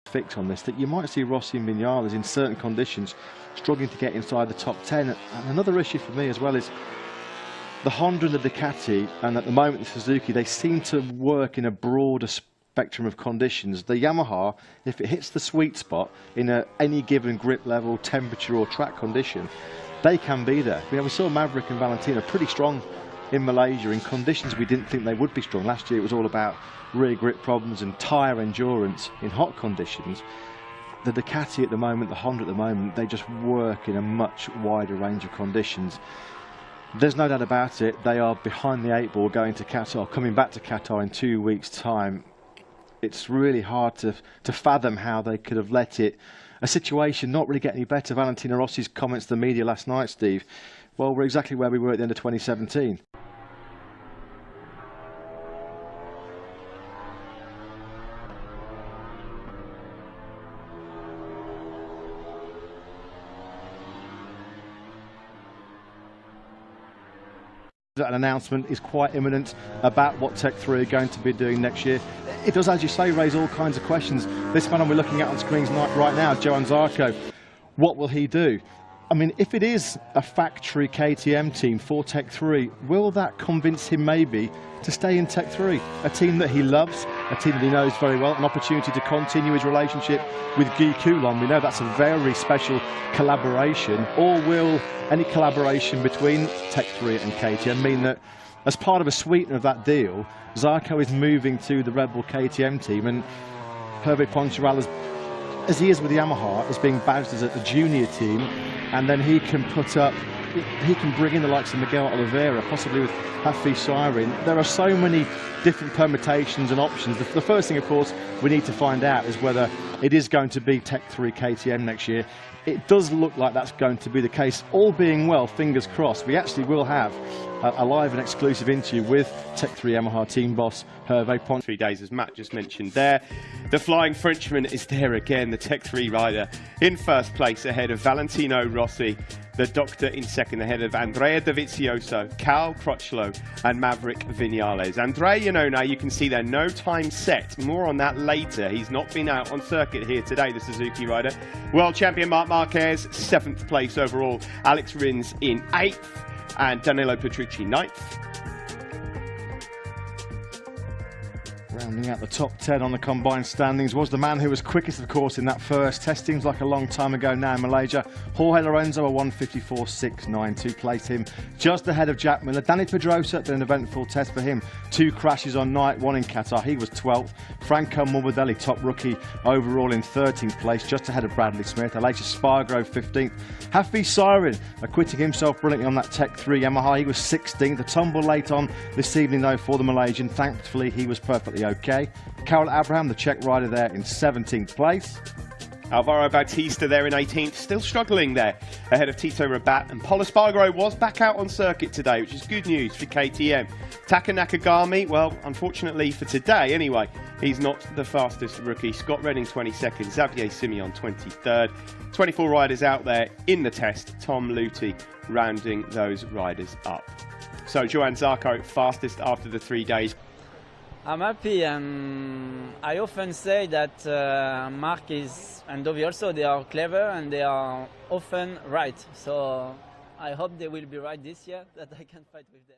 fix on this, that you might see Rossi and Vinales in certain conditions struggling to get inside the top 10. And another issue for me as well is the Honda and the Ducati, and at the moment the Suzuki, they seem to work in a broader spectrum of conditions. The Yamaha, if it hits the sweet spot in any given grip level, temperature or track condition, they can be there. We saw Maverick and Valentino pretty strong in Malaysia in conditions we didn't think they would be strong. Last year it was all about rear grip problems and tyre endurance in hot conditions. The Ducati at the moment, the Honda at the moment, they just work in a much wider range of conditions. There's no doubt about it, they are behind the 8 ball going to Qatar, coming back to Qatar in 2 weeks' time. It's really hard to fathom how they could have let a situation not really get any better. Valentino Rossi's comments to the media last night, Steve, well, we're exactly where we were at the end of 2017. An announcement is quite imminent about what Tech 3 are going to be doing next year. It does, as you say, raise all kinds of questions. This man we're looking at on screens right now, Johann Zarco, what will he do? I mean, if it is a factory KTM team for Tech 3, will that convince him maybe to stay in Tech 3? A team that he loves, a team that he knows very well, an opportunity to continue his relationship with Guy Coulon. We know that's a very special collaboration. Or will any collaboration between Tech 3 and KTM mean that as part of a sweetener of that deal, Zarco is moving to the Red Bull KTM team, and Hervé Poncharal, as he is with Yamaha, is being badged as a junior team, and then he can bring in the likes of Miguel Oliveira, possibly with Hafiz Syrin. There are so many different permutations and options. The first thing, of course, we need to find out is whether it is going to be Tech 3 KTM next year. It does look like that's going to be the case. All being well, fingers crossed, we actually will have a live and exclusive interview with Tech 3 Yamaha team boss Hervé Poncharal. 3 days, as Matt just mentioned there. The Flying Frenchman is there again, the Tech 3 rider in first place ahead of Valentino Rossi, the Doctor in second ahead of Andrea Dovizioso, Cal Crutchlow and Maverick Vinales. Andrea, now you can see there, no time set. More on that later. He's not been out on circuit here today, the Suzuki rider. World champion Marc Marquez, 7th place overall. Alex Rins in 8th and Danilo Petrucci 9th. Rounding out the top 10 on the combined standings was the man who was quickest, of course, in that first test. Seems like a long time ago now in Malaysia. Jorge Lorenzo, a 1:54.692, placed him just ahead of Jack Miller. Danny Pedrosa did an eventful test for him. 2 crashes on night 1 in Qatar. He was 12th. Franco Morbidelli, top rookie overall, in 13th place, just ahead of Bradley Smith. Aleix Spargo, 15th. Hafiz Syrin, acquitting himself brilliantly on that Tech 3 Yamaha. He was 16th. A tumble late on this evening, though, for the Malaysian. Thankfully, he was perfectly okay. Karel Abraham, the Czech rider, there in 17th place. Alvaro Bautista there in 18th, still struggling there ahead of Tito Rabat, and Pol Espargaro was back out on circuit today, which is good news for KTM. Taka Nakagami, well, unfortunately for today anyway, he's not the fastest rookie. Scott Redding 22nd, Xavier Simeon 23rd. 24 riders out there in the test, Tom Luthi rounding those riders up. So Johann Zarco, fastest after the 3 days. I'm happy, and I often say that Marc and Dovi also, they are clever and they are often right. So I hope they will be right this year, that I can fight with them.